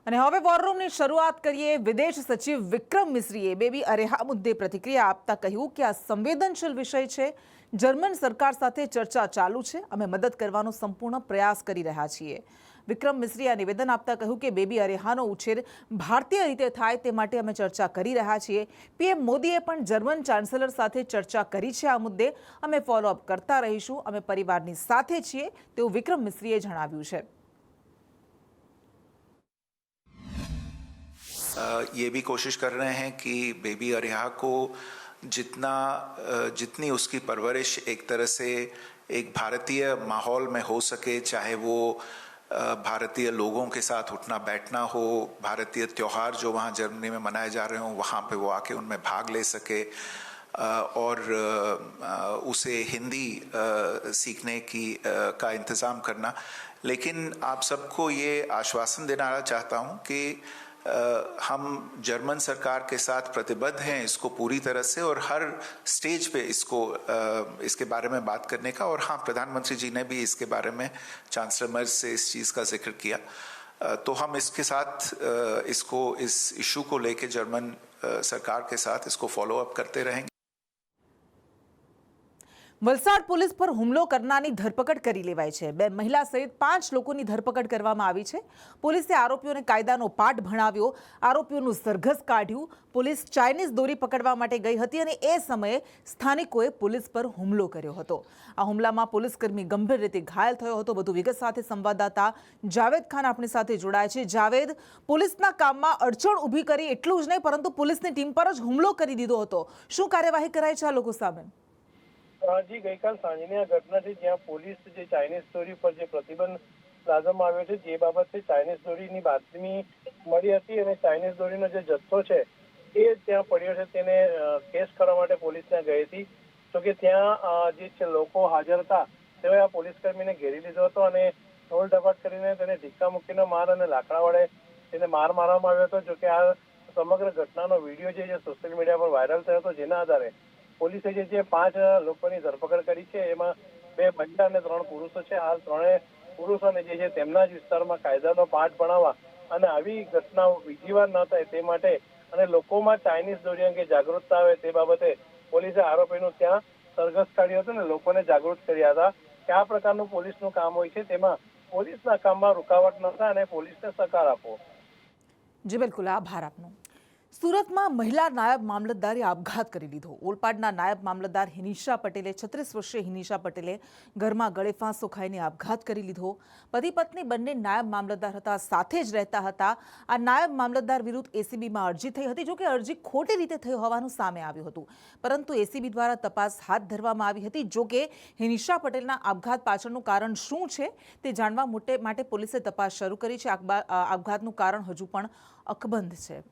અને હવે વોર રૂમની શરૂઆત કરીએ। વિદેશ સચિવ વિક્રમ મિશ્રીએ બેબી અરેહા મુદ્દે પ્રતિક્રિયા આપતા કહ્યું કે આ સંવેદનશીલ વિષય છે। જર્મન સરકાર સાથે ચર્ચા ચાલુ છે, અમે મદદ કરવાનો સંપૂર્ણ પ્રયાસ કરી રહ્યા છીએ। વિક્રમ મિશ્રીએ આ નિવેદન આપતા કહ્યું કે બેબી અરેહાનો ઉછેર ભારતીય રીતે થાય તે માટે અમે ચર્ચા કરી રહ્યા છીએ। પીએમ મોદીએ પણ જર્મન ચાન્સેલર સાથે ચર્ચા કરી છે। આ મુદ્દે અમે ફોલોઅપ કરતા રહીશું, અમે પરિવારની સાથે છીએ તેવું વિક્રમ મિશ્રીએ જણાવ્યું છે। ये भी कोशिश कर रहे हैं कि बेबी अरेहा को जितनी उसकी परवरिश एक तरह से एक भारतीय माहौल में हो सके, चाहे वो भारतीय लोगों के साथ उठना बैठना हो, भारतीय त्यौहार जो वहाँ जर्मनी में मनाए जा रहे हों वहाँ पे वो आके उनमें भाग ले सके, और उसे हिंदी सीखने का इंतज़ाम करना। लेकिन आप सबको ये आश्वासन देना चाहता हूँ कि हम जर्मन सरकार के साथ प्रतिबद्ध हैं इसको पूरी तरह से, और हर स्टेज पे इसके बारे में बात करने का। और हाँ, प्रधानमंत्री जी ने भी इसके बारे में चांसलर मर्ज से इस चीज़ का जिक्र किया, तो हम इसके साथ इस इशू को लेके जर्मन सरकार के साथ इसको फॉलो अप करते रहेंगे। વલસાડ પોલીસ પર હુમલો કરનારની ધરપકડ કરી લેવાઈ છે। 2 મહિલા સહિત 5 લોકોની ધરપકડ કરવામાં આવી છે। પોલીસે આરોપીઓને કાયદાનો પાઠ ભણાવ્યો, આરોપીઓનું સરઘસ કાઢ્યું। પોલીસ ચાઇનીઝ દોરી પકડવા માટે ગઈ હતી અને એ સમયે સ્થાનિકોએ પોલીસ પર હુમલો કર્યો હતો। આ હુમલામાં પોલીસકર્મી ગંભીર રીતે ઘાયલ થયો હતો। વધુ વિગત સાથે સંવાદદાતા જાવેદ ખાન આપણી સાથે જોડાય છે। જાવેદ, પોલીસના કામમાં અડચણ ઊભી કરી એટલું જ નહીં પરંતુ પોલીસની ટીમ પર જ હુમલો કરી દીધો હતો। શું કાર્યવાહી કરાઈ છે આ લોકો સામે? જી, ગઈકાલ સાંજની આ ઘટના છે જ્યાં પોલીસ જે ચાઇનીઝ દોરી પર જે પ્રતિબંધ લાદવામાં આવ્યો છે જે બાબતે ચાઇનીઝ દોરીની બાતમી મળી હતી અને ચાઇનીઝ દોરીનો જે જથ્થો છે એ ત્યાં પડ્યો છે તેને કેસ કરવા માટે પોલીસ ત્યાં ગઈ હતી। તો કે ત્યાં જે લોકો હાજર હતા તેઓએ આ પોલીસકર્મીને ઘેરી લીધો હતો અને ઢોલ ઢપાટ કરીને તેને ધક્કા મૂકીને માર અને લાકડા વડે તેને માર મારવામાં આવ્યો હતો। જો કે આ સમગ્ર ઘટનાનો વિડીયો જે સોશિયલ મીડિયા પર વાયરલ થયો હતો જેના આધારે પોલીસે જે 5 લોકોની ધરપકડ કરી છે એમાં 2 મહિલા અને 3 પુરુષો છે। હાલ 3 પુરુષોને જે છે તેમના જ વિસ્તારમાં કાયદાનો પાઠ ભણાવવા અને આવી ઘટનાઓ બીજી વાર ન થાય તે માટે અને લોકોમાં ચાઇનીઝ દોરી અંગે જાગૃતતા આવે તે બાબતે પોલીસે આરોપીનું ત્યાં સરઘસ કાઢ્યો હતો અને લોકોને જાગૃત કર્યા હતા કે આ પ્રકારનું પોલીસનું કામ હોય છે, તેમાં પોલીસના કામમાં રૂકાવટ ન થાય અને પોલીસને સહકાર આપો। જી બિલકુલ, આભાર આપનો। સુરતમાં મહિલા નાયબ મામલતદારે આપઘાત કરી લીધો। ઓલપાડના નાયબ મામલતદાર હિનિશા પટેલે 36 વર્ષીય હિનિશા પટેલે ઘરમાં ગળે ફાંસો ખાઈને આપઘાત કરી લીધો। પતિ પત્ની બંને નાયબ મામલતદાર હતા, સાથે જ રહેતા હતા। આ નાયબ મામલતદાર વિરુદ્ધ એસીબીમાં અરજી થઈ હતી, જો કે અરજી ખોટી રીતે થઈ હોવાનું સામે આવ્યું હતું, પરંતુ એસીબી દ્વારા તપાસ હાથ ધરવામાં આવી હતી। જો કે હિનિશા પટેલના આપઘાત પાછળનું કારણ શું છે તે જાણવા માટે પોલીસે તપાસ શરૂ કરી છે। આપઘાતનું કારણ હજુ પણ અકબંધ છે।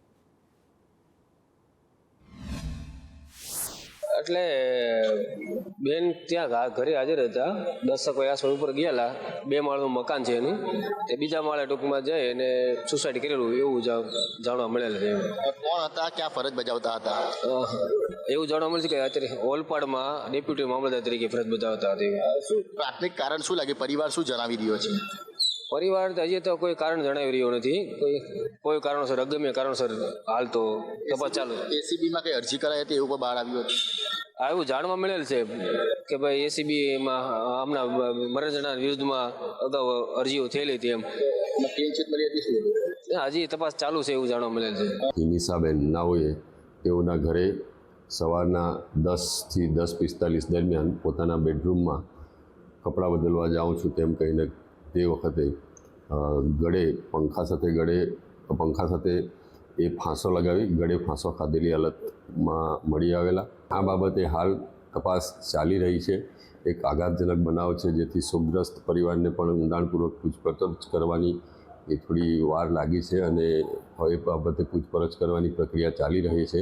એટલે બેન ત્યાં ઘરે હાજર હતા, 10 વાગ્યા આસપાસ ઉપર ગયેલા। 2 માળનું મકાન છે એનું, તે બીજા માળે ટૂંકમાં જઈ અને સુસાઇડ કરેલું એવું જાણવા મળેલ છે। કોણ હતા, ક્યાં ફરજ બજાવતા હતા? એવું જાણવા મળે છે કે અત્યારે ઓલપાડમાં ડેપ્યુટી મામલતદાર તરીકે ફરજ બજાવતા હતા। શું પ્રાથમિક કારણ શું લાગે, પરિવાર શું જણાવી રહ્યો છે? પરિવાર હજી તો કોઈ કારણ જણાવી રહ્યો નથી, કોઈ કારણોસર અગમ્ય કારણોસર હાલ તો તપાસ ચાલુ છે। એસીબીમાં કઈ અરજી કરાઈ હતી એવું કોઈ બહાર આવ્યું હતું? એવું જાણવા મળેલ છે કે ભાઈ એસીબીમાં હમણાં મરણના વિરુદ્ધમાં અગાઉ અરજીઓ થયેલી હતી, એમ હજી તપાસ ચાલુ છે એવું જાણવા મળેલ છે। હિનિશાબેન નાઓએ તેઓના ઘરે સવારના 10 થી 10:45 દરમિયાન પોતાના બેડરૂમમાં કપડાં બદલવા જાઉં છું તેમ કહીને તે વખતે પંખા સાથે એ ફાંસો લગાવી ગળે ફાંસો ખાધેલી હાલતમાં મળી આવેલા। આ બાબતે હાલ તપાસ ચાલી રહી છે। એક આઘાતજનક બનાવ છે, જેથી શોકગ્રસ્ત પરિવારને પણ ઊંડાણપૂર્વક પૂછપરછ કરવાની થોડી વાર લાગી છે અને હવે બાબતે પૂછપરછ કરવાની પ્રક્રિયા ચાલી રહી છે।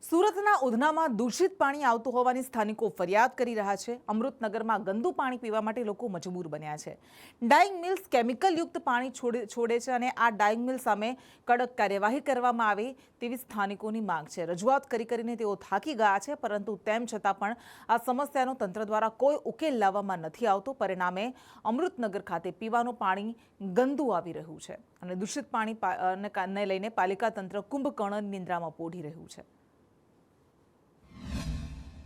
સુરતના ઉધનામાં દૂષિત પાણી આવતું હોવાની સ્થાનિકો ફરિયાદ કરી રહ્યા છે. અમૃતનગરમાં ગંદુ પાણી પીવા માટે લોકો મજબૂર બન્યા છે. ડાઇંગ મિલ્સ કેમિકલયુક્ત પાણી છોડે છે અને આ ડાઇંગ મિલ સામે કડક કાર્યવાહી કરવામાં આવે તેવી સ્થાનિકોની માંગ છે. રજૂઆત કરીને તેઓ થાકી ગયા છે, પરંતુ તેમ છતાં પણ આ સમસ્યાનો તંત્ર દ્વારા કોઈ ઉકેલ લાવવામાં નથી આવતો. પરિણામે અમૃતનગર ખાતે પીવાનું પાણી ગંદુ આવી રહ્યું છે અને દૂષિત પાણીને લઈને પાલિકા તંત્ર કુંભકર્ણ નિંદ્રામાં પોઢી રહ્યું છે.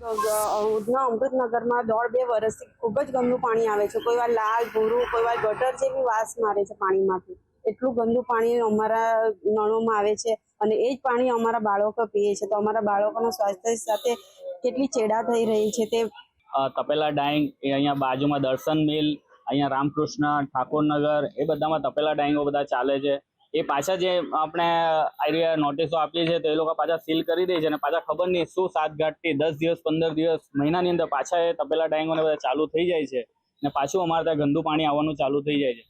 ઉધના અમૃતનગરમાં 1.5-2 વર્ષથી ખૂબ જ ગંદુ પાણી આવે છે. કોઈ વાર લાલ ભૂરું, કોઈ વાર ગટર જેવી વાસ મારે છે પાણીમાંથી. એટલું ગંદુ પાણી અમારા નળોમાં આવે છે અને એ જ પાણી અમારા બાળકો પીએ છે. તો અમારા બાળકોના સ્વાસ્થ્ય સાથે કેટલી ચેડા થઈ રહી છે. તે તપેલા ડાઇંગ એ અહીંયા બાજુમાં દર્શન મિલ, અહીંયા રામકૃષ્ણ, ઠાકોરનગર એ બધામાં તપેલા ડાઇંગો બધા ચાલે છે. એ પાછા જે આપણે આઈડિયા નોટિસો આપીએ છીએ તો એ લોકો પાછા સીલ કરી દે છે અને પાછા ખબર નહીં શું સાતગાંઠથી 10 દિવસ 15 દિવસ મહિનાની અંદર પાછા એ તપેલા ડાઇંગોને બધા ચાલુ થઈ જાય છે અને પાછું અમારે ત્યાં ગંદુ પાણી આવવાનું ચાલુ થઈ જાય છે.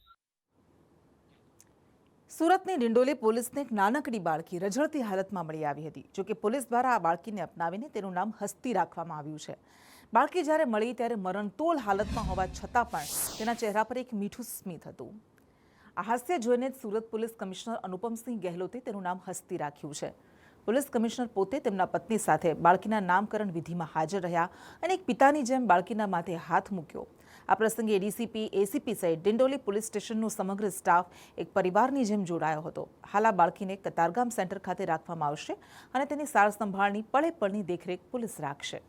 સુરતની ડિંડોલી પોલીસને એક નાનકડી બાળકી રઝળતી હાલતમાં મળી આવી હતી. જોકે પોલીસ દ્વારા આ બાળકીને અપનાવીને તેનું નામ હસ્તી રાખવામાં આવ્યું છે. બાળકી જ્યારે મળી ત્યારે મરણતોલ હાલતમાં હોવા છતાં પણ તેના ચહેરા પર એક મીઠું સ્મિત હતું. આ હાસ્ય જોઈને જ સુરત પોલીસ કમિશનર અનુપમસિંહ ગહેલોતે તેનું નામ હસ્તી રાખ્યું છે. પોલીસ કમિશનર પોતે તેમના પત્ની સાથે બાળકીના નામકરણ વિધિમાં હાજર રહ્યા અને એક પિતાની જેમ બાળકીના માથે હાથ મૂક્યો. આ પ્રસંગે ડીસીપી, એસીપી સહિત ડિંડોલી પોલીસ સ્ટેશનનો સમગ્ર સ્ટાફ એક પરિવારની જેમ જોડાયો હતો. હાલ આ બાળકીને કતારગામ સેન્ટર ખાતે રાખવામાં આવશે અને તેની સાર સંભાળની પળે પળની દેખરેખ પોલીસ રાખશે.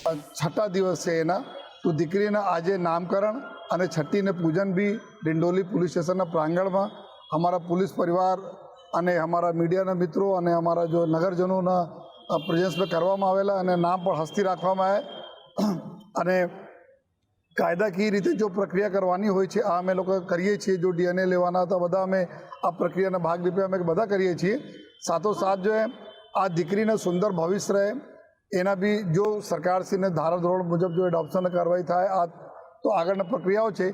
6ઠા દિવસ છે એના, તો દીકરીના આજે નામકરણ અને છઠ્ઠીને પૂજન બી ડિંડોલી પોલીસ સ્ટેશનના પ્રાંગણમાં અમારા પોલીસ પરિવાર અને અમારા મીડિયાના મિત્રો અને અમારા જો નગરજનોના પ્રેઝન્સમાં કરવામાં આવેલા અને નામ પણ હસ્તી રાખવામાં આવે અને કાયદાકીય રીતે જો પ્રક્રિયા કરવાની હોય છે આ અમે લોકો કરીએ છીએ. જો DNA લેવાના હતા બધા અમે આ પ્રક્રિયાના ભાગરૂપે અમે બધા કરીએ છીએ. સાથોસાથ જો આ દીકરીને સુંદર ભવિષ્ય રહે એના બી જો સરકારશ્રીને ધારાધોરણ મુજબ જો એડોપ્શન કાર્યવાહી થાય આ તો આગળની પ્રક્રિયાઓ છે.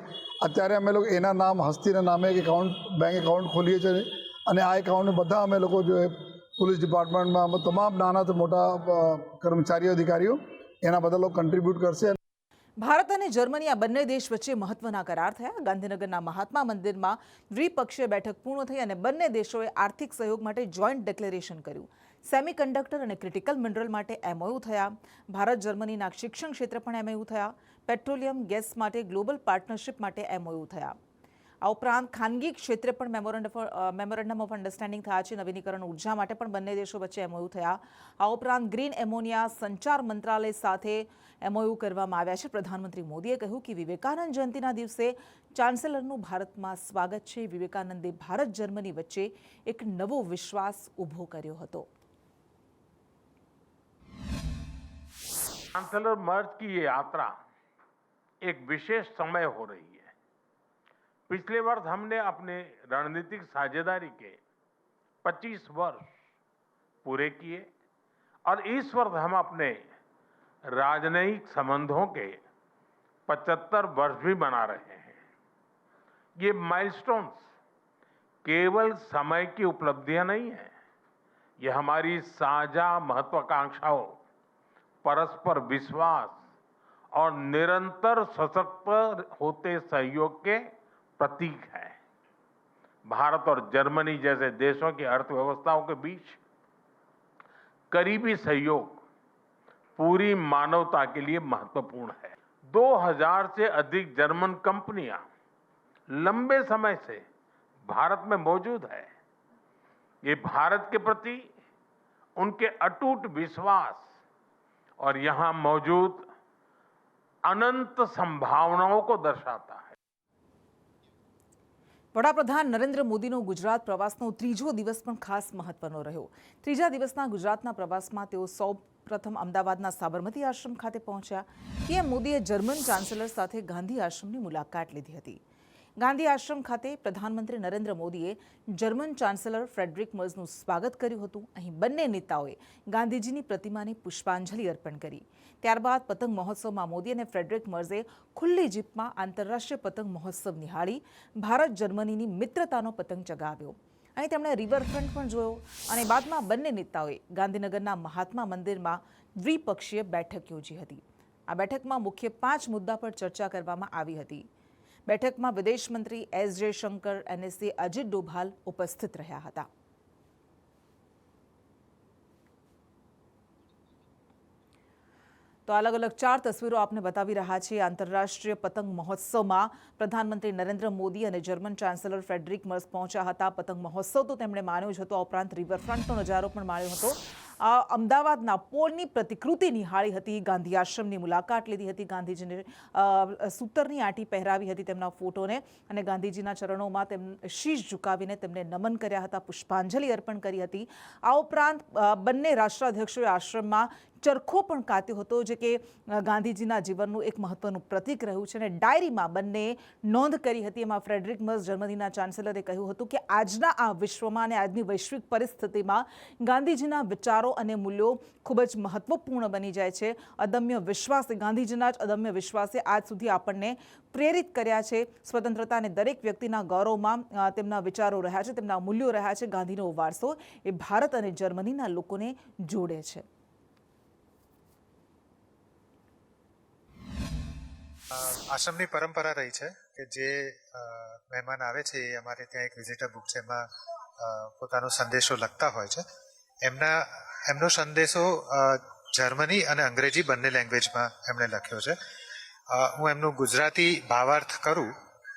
અત્યારે અમે લોકો એના નામ હસ્તીના નામે એક બેંક એકાઉન્ટ ખોલીએ છીએ અને આ એકાઉન્ટને બધા અમે લોકો જો પોલીસ ડિપાર્ટમેન્ટમાં તમામ નાના મોટા કર્મચારીઓ અધિકારીઓ એના બધા લોકો કન્ટ્રીબ્યુટ કરશે. ભારત અને જર્મની આ બંને દેશ વચ્ચે મહત્વના કરાર થયા. ગાંધીનગરના મહાત્મા મંદિરમાં દ્વિપક્ષીય બેઠક પૂર્ણ થઈ અને બંને દેશોએ આર્થિક સહયોગ માટે જોઈન્ટ ડિક્લેરેશન કર્યું. સેમિકન્ડક્ટર અને ક્રિટિકલ મિનરલ માટે MOU થયા. ભારત જર્મનીના શિક્ષણ ક્ષેત્ર પણ MOU થયા. પેટ્રોલિયમ ગેસ માટે ગ્લોબલ પાર્ટનરશિપ માટે MOU થયા. આ ઉપરાંત ખાનગી ક્ષેત્રે પણ મેમોરેન્ડમ ઓફ અન્ડરસ્ટેન્ડિંગ થયા છે. નવીનીકરણ ઉર્જા માટે પણ બંને દેશો વચ્ચે MOU થયા. આ ઉપરાંત ગ્રીન એમોનિયા સંચાર મંત્રાલય સાથે MOU કરવામાં આવ્યા છે. પ્રધાનમંત્રી મોદીએ કહ્યું કે વિવેકાનંદ જયંતિના દિવસે ચાન્સેલરનું ભારતમાં સ્વાગત છે. વિવેકાનંદે ભારત જર્મની વચ્ચે એક નવો વિશ્વાસ ઊભો કર્યો હતો. चांसलर मर्ज की ये यात्रा एक विशेष समय हो रही है. पिछले वर्ष हमने अपने रणनीतिक साझेदारी के 25 वर्ष पूरे किए और इस वर्ष हम अपने राजनयिक संबंधों के 75 वर्ष भी मना रहे हैं. ये माइलस्टोन्स केवल समय की उपलब्धियां नहीं है, ये हमारी साझा महत्वाकांक्षाओं, परस्पर विश्वास और निरंतर सशक्त होते सहयोग के प्रतीक है. भारत और जर्मनी जैसे देशों की अर्थव्यवस्थाओं के बीच करीबी सहयोग पूरी मानवता के लिए महत्वपूर्ण है. 2000 से अधिक जर्मन कंपनियां लंबे समय से भारत में मौजूद है. ये भारत के प्रति उनके अटूट विश्वास और यहाँ मौजूद अनंत संभावनाओं को दर्शाता है. વડાપ્રધાન નરેન્દ્ર મોદીનો ગુજરાત પ્રવાસનો ત્રીજો દિવસ પણ ખાસ મહત્વનો રહ્યો. ત્રીજા દિવસના ગુજરાતના પ્રવાસમાં તેઓ સૌપ્રથમ અમદાવાદના સાબરમતી આશ્રમ ખાતે પહોંચ્યા. PM મોદીએ જર્મન ચાન્સેલર સાથે ગાંધી આશ્રમની મુલાકાત લીધી હતી. ગાંધી આશ્રમ ખાતે પ્રધાનમંત્રી નરેન્દ્ર મોદીએ જર્મન ચાન્સેલર ફ્રેડરિક મર્ઝનું સ્વાગત કર્યું હતું. અહીં બંને નેતાઓએ ગાંધીજીની પ્રતિમાને પુષ્પાંજલિ અર્પણ કરી. ત્યારબાદ પતંગ મહોત્સવમાં મોદી અને ફ્રેડરિક મર્ઝે ખુલ્લી જીપમાં આંતરરાષ્ટ્રીય પતંગ મહોત્સવ નિહાળી ભારત જર્મનીની મિત્રતાનો પતંગ ચગાવ્યો. અહીં તેમણે રિવરફ્રન્ટ પણ જોયો અને બાદમાં બંને નેતાઓએ ગાંધીનગરના મહાત્મા મંદિરમાં દ્વિપક્ષીય બેઠક યોજી હતી. આ બેઠકમાં મુખ્ય 5 મુદ્દા પર ચર્ચા કરવામાં આવી હતી. બેઠકમાં વિદેશ મંત્રી એસ જયશંકર, NSA અજીત ડોભાલ ઉપસ્થિત રહ્યા હતા. તો અલગ અલગ 4 તસવીરો આપને બતાવી રહ્યા છીએ. આંતરરાષ્ટ્રીય પતંગ મહોત્સવમાં પ્રધાનમંત્રી નરેન્દ્ર મોદી અને જર્મન ચાન્સેલર ફ્રેડરિક મર્સ પહોંચ્યા હતા. પતંગ મહોત્સવ તો તેમણે માણ્યો જ હતો, આ ઉપરાંત રિવરફ્રન્ટનો નજારો પણ માણ્યો હતો. અમદાવાદના પોળની પ્રતિકૃતિ નિહાળી હતી, ગાંધી આશ્રમની મુલાકાત લીધી હતી, ગાંધીજીને સૂતરની આંટી પહેરાવી હતી તેમના ફોટોને અને ગાંધીજીના ચરણોમાં શીશ ઝુકાવીને તેમને નમન કર્યા હતા, પુષ્પાંજલિ અર્પણ કરી હતી. આ ઉપરાંત બંને રાષ્ટ્રાધ્યક્ષોએ આશ્રમમાં ચરખો પણ કાત્યો હતો, જે કે ગાંધીજીના જીવનનું એક મહત્વનું પ્રતીક રહ્યું છે અને ડાયરીમાં બંને નોંધ કરી હતી. એમાં ફ્રેડરિક મર્સ, જર્મનીના ચાન્સેલરે કહ્યું હતું કે આજના આ વિશ્વમાં અને આજની વૈશ્વિક પરિસ્થિતિમાં ગાંધીજીના વિચારો અને મૂલ્યો ખૂબ જ મહત્વપૂર્ણ બની જાય છે. અદમ્ય વિશ્વાસે, ગાંધીજીના જ અદમ્ય વિશ્વાસે આજ સુધી આપણને પ્રેરિત કર્યા છે. સ્વતંત્રતા અને દરેક વ્યક્તિના ગૌરવમાં તેમના વિચારો રહ્યા છે, તેમના મૂલ્યો રહ્યા છે. ગાંધીનો વારસો એ ભારત અને જર્મનીના લોકોને જોડે છે. આશ્રમની પરંપરા રહી છે કે જે મહેમાન આવે છે એ અમારે ત્યાં એક વિઝિટર બુક છે, એમાં પોતાનો સંદેશો લખતા હોય છે. એમનો સંદેશો જર્મની અને અંગ્રેજી બંને લેંગ્વેજમાં એમણે લખ્યો છે. હું એમનું ગુજરાતી ભાવાર્થ કરું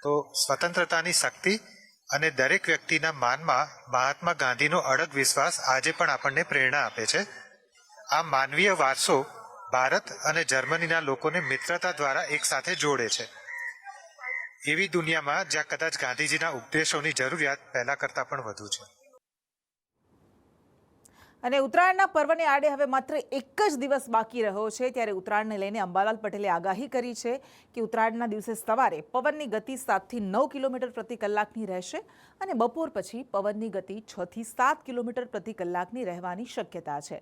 તો સ્વતંત્રતાની શક્તિ અને દરેક વ્યક્તિના માનમાં મહાત્મા ગાંધીનો અડગ વિશ્વાસ આજે પણ આપણને પ્રેરણા આપે છે. આ માનવીય વારસો ભારત અને જર્મનીના લોકોને મિત્રતા દ્વારા એક સાથે જોડે છે. એવી દુનિયામાં જ્યાં કદાચ ગાંધીજીના ઉપદેશોની જરૂરિયાત પહેલા કરતાં પણ વધુ છે. અને ઉત્તરાયણના પર્વને આડે હવે માત્ર એક જ દિવસ બાકી રહ્યો છે, ત્યારે ઉત્તરાયણને લઈને અંબાલાલ પટેલે આગાહી કરી છે કે ઉત્તરાયણના દિવસે સવારે પવનની ગતિ 7 થી 9 કિલોમીટર પ્રતિ કલાકની રહેશે અને બપોર પછી પવનની ગતિ 6 થી 7 કિલોમીટર પ્રતિ કલાકની રહેવાની શક્યતા છે.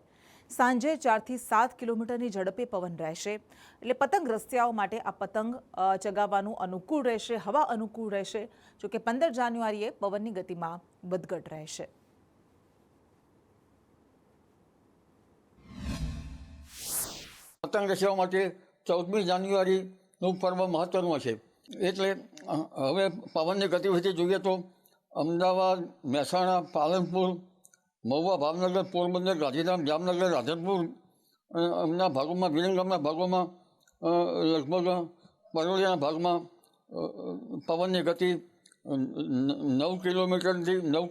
સાંજે 4 થી 7 કિલોમીટરની ઝડપે પવન રહેશે. એટલે પતંગ રસિયાઓ માટે આ પતંગ ચગાવવાનું અનુકૂળ રહેશે, હવા અનુકૂળ રહેશે. જોકે 15 જાન્યુઆરીએ પવનની ગતિમાં વધઘટ રહેશે. પતંગ રસિયાઓ માટે 14મી જાન્યુઆરીનું પર્વ મહત્વનું છે. એટલે હવે પવનની ગતિવિધિ જોઈએ તો અમદાવાદ, મહેસાણા, પાલનપુર, મહુવા, ભાવનગર, પોરબંદર, ગાંધીધામ, જામનગર, રાધનપુર એમના ભાગોમાં, વિરંગામના ભાગોમાં, લગભગ પરોળિયાના ભાગમાં પવનની ગતિ 9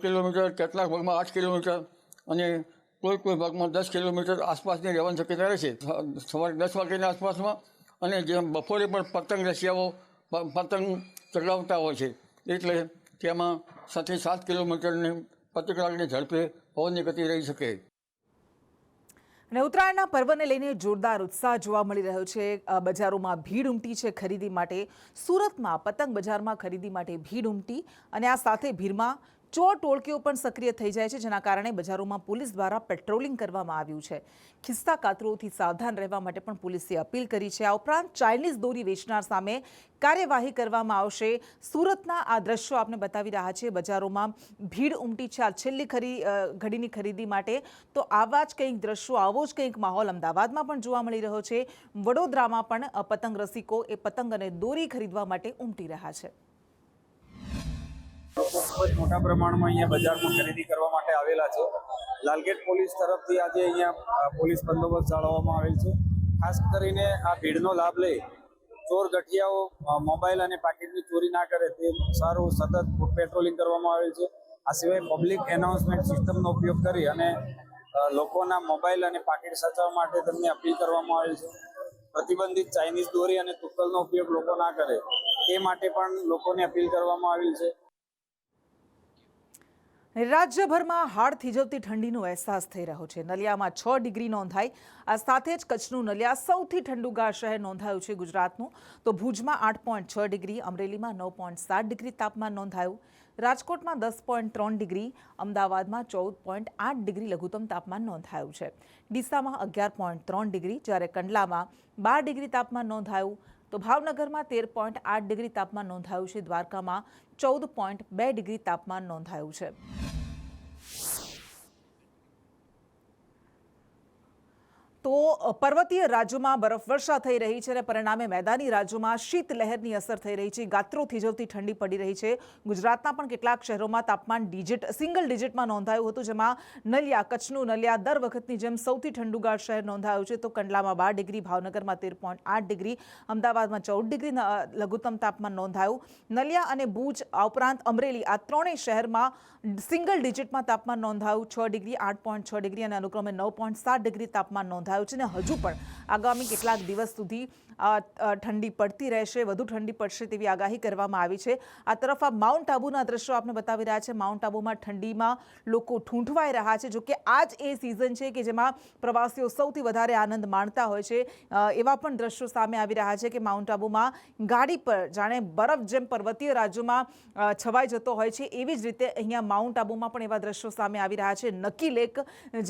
કિલોમીટર, કેટલાક ભાગમાં 8 કિલોમીટર અને કોઈ ભાગમાં 10 કિલોમીટર આસપાસની રહેવાની શક્યતા રહેશે સવારે 10 વાગ્યાની આસપાસમાં. અને જેમ બપોરે પણ પતંગ રસિયાઓ પતંગ ચગાવતા હોય છે, એટલે તેમાં 6 થી 7 કિલોમીટરની પ્રતિ કલાકની ઝડપે પવનની ગતિ રહી શકે. અને ઉત્તરાયણના પર્વને લઈને જોરદાર ઉત્સાહ જોવા મળી રહ્યો છે. બજારોમાં ભીડ ઉમટી છે ખરીદી માટે. સુરતમાં પતંગ બજારમાં ખરીદી માટે ભીડ ઉમટી અને આ સાથે ભીડમાં ચોર ટોળકીઓ પણ સક્રિય થઈ જાય છે, જેના કારણે બજારોમાં પોલીસ દ્વારા પેટ્રોલિંગ કરવામાં આવ્યું છે. ખિસ્સા કાતરોથી સાવધાન રહેવા માટે પણ પોલીસે અપીલ કરી છે. આ ઉપરાંત ચાઇનીઝ દોરી વેચનાર સામે કાર્યવાહી કરવામાં આવશે. સુરતના આ દ્રશ્યો આપને બતાવી રહ્યા છે. બજારોમાં ભીડ ઉમટી છે આ છેલ્લી ઘડીની ખરીદી માટે. તો આવા જ કંઈક દ્રશ્યો, આવો જ કંઈક માહોલ અમદાવાદમાં પણ જોવા મળી રહ્યો છે. વડોદરામાં પણ પતંગ રસિકો એ પતંગ અને દોરી ખરીદવા માટે ઉમટી રહ્યા છે. ખૂબ જ મોટા પ્રમાણમાં અહીંયા બજારમાં ખરીદી કરવા માટે આવેલા છે. લાલગેટ પોલીસ તરફથી આજે અહીંયા પોલીસ બંદોબસ્ત જાળવવામાં આવેલ છે. ખાસ કરીને આ ભીડનો લાભ લઈ ચોર ગઠિયાઓ મોબાઈલ અને પાકીટની ચોરી ના કરે તે સારું સતત પેટ્રોલિંગ કરવામાં આવેલ છે. આ સિવાય પબ્લિક એનાઉન્સમેન્ટ સિસ્ટમનો ઉપયોગ કરી અને લોકોના મોબાઈલ અને પાકીટ સાચવવા માટે તેમને અપીલ કરવામાં આવેલ છે. પ્રતિબંધિત ચાઇનીઝ દોરી અને તુક્કલનો ઉપયોગ લોકો ના કરે તે માટે પણ લોકોને અપીલ કરવામાં આવેલ છે. રાજ્યભરમાં હાડ થીજવતી ઠંડીનો અહેસાસ થઈ રહ્યો છે. નલિયામાં 6 ડિગ્રી નોંધાઈ. આ સાથે જ કચ્છનું નલિયા સૌથી ઠંડુગાર શહેર નોંધાયું છે ગુજરાતનું. તો ભુજમાં 8.6 ડિગ્રી, અમરેલીમાં 9.7 ડિગ્રી તાપમાન નોંધાયું. રાજકોટમાં 10.3 ડિગ્રી, અમદાવાદમાં 14.8 ડિગ્રી લઘુત્તમ તાપમાન નોંધાયું છે. ડીસામાં 11.3 ડિગ્રી, જ્યારે કંડલામાં 12 ડિગ્રી તાપમાન નોંધાયું. તો ભાવનગરમાં 13.8 ડિગ્રી તાપમાન નોંધાયું છે. દ્વારકામાં 14.2 ડિગ્રી તાપમાન નોંધાયું છે. તો પર્વતીય રાજ્યોમાં બરફવર્ષા થઈ રહી છે અને પરિણામે મેદાની રાજ્યોમાં શીતલહેરની અસર થઈ રહી છે. ગાત્રો થીજવતી ઠંડી પડી રહી છે. ગુજરાતના પણ કેટલાક શહેરોમાં તાપમાન સિંગલ ડિજિટમાં નોંધાયું હતું, જેમાં નલિયા, કચ્છનું નલિયા દર વખતની જેમ સૌથી ઠંડુગાર શહેર નોંધાયું છે. તો કંડલામાં 12 ડિગ્રી, ભાવનગરમાં 13.8 ડિગ્રી, અમદાવાદમાં 14 ડિગ્રી લઘુત્તમ તાપમાન નોંધાયું. નલિયા અને ભુજ આ ઉપરાંત અમરેલી આ ત્રણેય શહેરમાં સિંગલ ડિજિટમાં તાપમાન નોંધાયું. 6 ડિગ્રી, 8.6 ડિગ્રી અને અનુક્રમે 9.7 ડિગ્રી તાપમાન નોંધાયું છે. અને હજુ પણ આગામી કેટલાક દિવસ સુધી ઠંડી પડતી રહેશે, વધુ ઠંડી પડશે તેવી આગાહી કરવામાં આવી છે. આ તરફ આ માઉન્ટ આબુના દ્રશ્યો આપણે બતાવી રહ્યા છે. માઉન્ટ આબુમાં ઠંડીમાં લોકો ઠૂંઠવાઈ રહ્યા છે. જોકે આ જ એ સિઝન છે કે જેમાં પ્રવાસીઓ સૌથી વધારે આનંદ માણતા હોય છે. એવા પણ દ્રશ્યો સામે આવી રહ્યા છે કે માઉન્ટ આબુમાં ગાડી પર જાણે બરફ જેમ પર્વતીય રાજ્યોમાં છવાઈ જતો હોય છે, એવી જ રીતે અહીંયા માઉન્ટ આબુમાં પણ એવા દ્રશ્યો સામે આવી રહ્યા છે. નકી લેક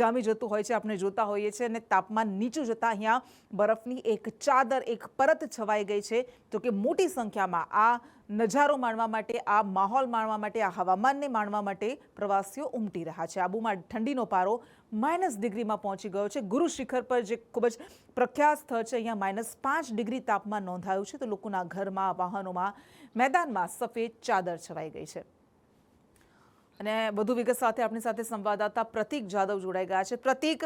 જામી જતું હોય છે, આપણે જોતા હોઈએ છીએ, અને તાપમાન નીચું જતાં અહીંયા બરફની એક ચાદર, એક પરત છવાઈ ગઈ છે. જો કે મોટી સંખ્યામાં આ નજારો માણવા માટે, આ માહોલ માણવા માટે, આ હવામાનને માણવા માટે પ્રવાસીઓ ઉમટી રહ્યા છે. આબુમાં ઠંડીનો પારો -ડિગ્રીમાં પહોંચી ગયો છે. ગુરુ શિખર પર જે ખૂબ જ પ્રખ્યાત સ્થળ છે, અહીંયા -5 ડિગ્રી તાપમાન નોંધાયું છે. તો લોકોના ઘરમાં, વાહનોમાં, મેદાનમાં સફેદ ચાદર છવાઈ ગઈ છે. અને વધુ વિગત સાથે આપણી સાથે સંવાદદાતા પ્રતીક જાદવ જોડાઈ ગયા છે. પ્રતીક,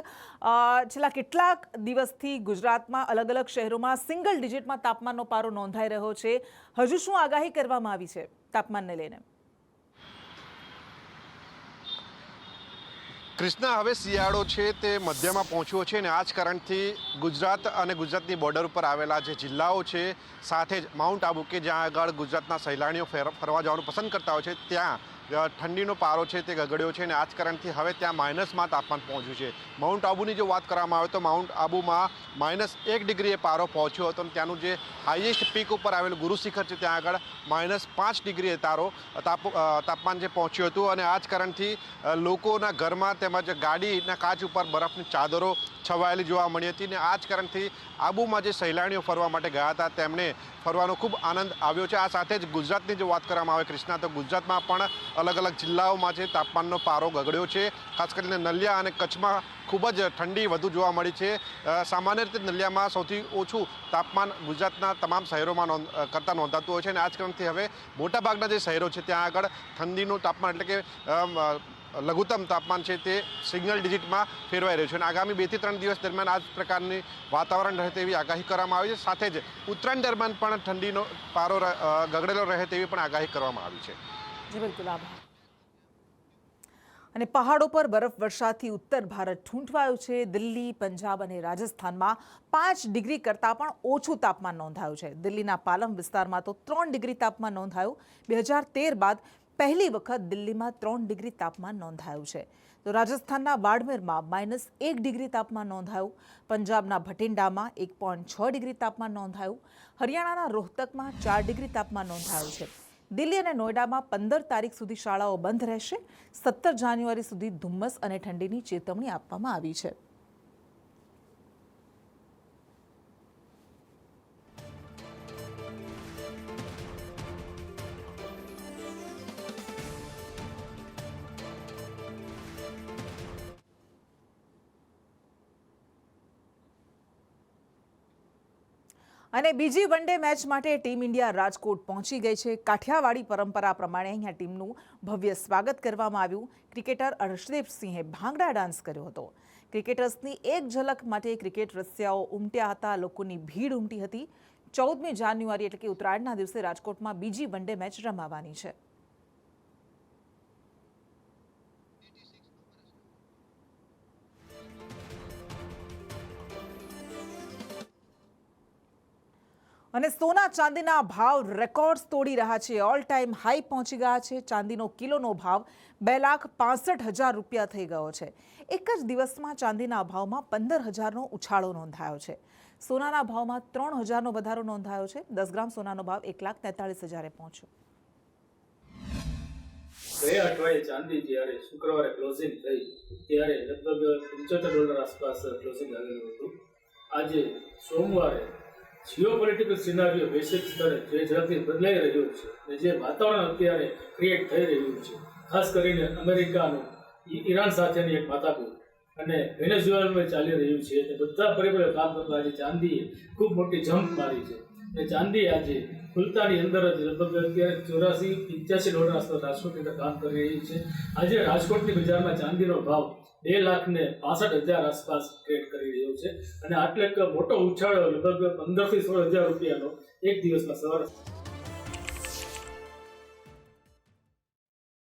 છેલ્લા કેટલાક દિવસથી ગુજરાતમાં અલગ અલગ શહેરોમાં સિંગલ ડિજિટમાં તાપમાનનો પારો નોંધાઈ રહ્યો છે. હજુ શું આગાહી કરવામાં આવી છે તાપમાનને લઈને? કૃષ્ણા, હવે શિયાળો છે તે મધ્યમાં પહોંચ્યો છે અને આ જ કારણથી ગુજરાત અને ગુજરાતની બોર્ડર ઉપર આવેલા જે જિલ્લાઓ છે, સાથે જ માઉન્ટ આબુ કે જ્યાં આગળ ગુજરાતના સહેલાણીઓ ફરવા જવાનું પસંદ કરતા હોય છે, ત્યાં ઠંડીનો પારો છે તે ગગડ્યો છે અને આ જ કારણથી હવે ત્યાં માઇનસમાં તાપમાન પહોંચ્યું છે. માઉન્ટ આબુની જો વાત કરવામાં આવે તો માઉન્ટ આબુમાં -1 ડિગ્રીએ પારો પહોંચ્યો હતો અને ત્યાંનું જે હાઈએસ્ટ પીક ઉપર આવેલું ગુરુ શિખર છે ત્યાં આગળ -5 ડિગ્રીએ તાપમાન જે પહોંચ્યું હતું. અને આ જ કારણથી લોકોના ઘરમાં તેમજ ગાડીના કાચ ઉપર બરફની ચાદરો છવાયેલી જોવા મળી હતી. અને આ જ કારણથી આબુમાં જે સહેલાણીઓ ફરવા માટે ગયા હતા તેમને ફરવાનો ખૂબ આનંદ આવ્યો છે. આ સાથે જ ગુજરાતની જો વાત કરવામાં આવે કૃષ્ણા, તો ગુજરાતમાં પણ અલગ અલગ જિલ્લાઓમાં છે તાપમાનનો પારો ગગડ્યો છે. ખાસ કરીને નલિયા અને કચ્છમાં ખૂબ જ ઠંડી વધુ જોવા મળી છે. સામાન્ય રીતે નલિયામાં સૌથી ઓછું તાપમાન ગુજરાતના તમામ શહેરોમાં કરતાં નોંધાતું હોય છે. અને આ જ કારણથી હવે મોટાભાગના જે શહેરો છે ત્યાં આગળ ઠંડીનું તાપમાન એટલે કે લઘુત્તમ તાપમાન છે તે સિંગલ ડિજિટમાં ફેરવાઈ રહ્યું છે. અને આગામી 2 થી 3 દિવસ દરમિયાન આ જ પ્રકારની વાતાવરણ રહે તેવી આગાહી કરવામાં આવી છે. સાથે જ ઉત્તરાયણ દરમિયાન પણ ઠંડીનો પારો ગગડેલો રહે તેવી પણ આગાહી કરવામાં આવી છે. જી બિલકુલ, આભાર. અને પહાડો પર બરફ વર્ષાથી ઉત્તર ભારત ઠૂંઠવાયું છે. દિલ્હી, પંજાબ અને રાજસ્થાનમાં 5 ડિગ્રી કરતાં પણ ઓછું તાપમાન નોંધાયું છે. દિલ્હીના પાલમ વિસ્તારમાં તો 3 ડિગ્રી તાપમાન નોંધાયું. 2013 બાદ પહેલી વખત દિલ્હીમાં 3 ડિગ્રી તાપમાન નોંધાયું છે. તો રાજસ્થાનના બાડમેરમાં -1 ડિગ્રી તાપમાન નોંધાયું. પંજાબના ભટિંડામાં 1.6 ડિગ્રી તાપમાન નોંધાયું. હરિયાણાના રોહતકમાં 4 ડિગ્રી તાપમાન નોંધાયું છે. દિલ્હી અને નોઈડામાં 15 તારીખ સુધી શાળાઓ બંધ રહેશે. 17 જાન્યુઆરી સુધી ધુમ્મસ અને ઠંડીની ચેતવણી આપવામાં આવી છે. અને બીજી વનડે મેચ માટે ટીમ ઇન્ડિયા રાજકોટ પહોંચી ગઈ છે. કાઠિયાવાડી પરંપરા પ્રમાણે અહીંયા ટીમનું ભવ્ય સ્વાગત કરવામાં આવ્યું. ક્રિકેટર હર્ષદીપસિંહે ભાંગડા ડાન્સ કર્યો હતો. ક્રિકેટર્સની એક ઝલક માટે ક્રિકેટ રસિયાઓ ઉમટ્યા હતા. લોકોની ભીડ ઉમટી હતી. 14મી જાન્યુઆરી એટલે કે ઉત્તરાયણના દિવસે રાજકોટમાં બીજી વનડે મેચ રમાવાની છે. અને સોના ચાંદીના ભાવ રેકોર્ડ્સ તોડી રહ્યા છે. ઓલ ટાઈમ હાઈ પહોંચી ગયા છે. ચાંદીનો કિલોનો ભાવ 2,65,000 રૂપિયા થઈ ગયો છે. એક જ દિવસમાં ચાંદીના ભાવમાં 15,000નો ઉછાળો નોંધાયો છે. સોનાના ભાવમાં 3,000નો વધારો નોંધાયો છે. 10 ગ્રામ સોનાનો ભાવ 1,43,000 પહોંચ્યો. ગયા અઠવાડિયે ચાંદી જ્યારે શુક્રવારે ક્લોઝિંગ થઈ ત્યારે લગભગ $75 આસપાસ ક્લોઝિંગ આવેલું હતું. આજે સોમવારે જીઓપોલિટિકલ સિનારીઓ વૈશ્વિક સ્તરે જે ઝડપથી બદલાઈ રહ્યું છે અને જે વાતાવરણ અત્યારે ક્રિએટ થઈ રહ્યું છે, ખાસ કરીને અમેરિકાનું ઈરાન સાથેની એક માથાકૂટ, અને વેનેઝુએલામાં ચાલી રહ્યું છે તે બધા પરિબળો કામ કરવા આજે ચાંદીએ ખૂબ મોટી જમ્પ મારી છે અને ચાંદી આજે ખુલતાની અંદર જ લગભગ અત્યારે $84-85 આસપાસ રાજકોટની અંદર કામ કરી રહી છે. આજે રાજકોટની બજારમાં ચાંદીનો ભાવ 2,65,000 આસપાસ ટ્રેડ કરી રહ્યો છે અને આટલો એક મોટો ઉછાળો લગભગ 15,000 થી 16,000 રૂપિયાનો એક દિવસમાં સવારે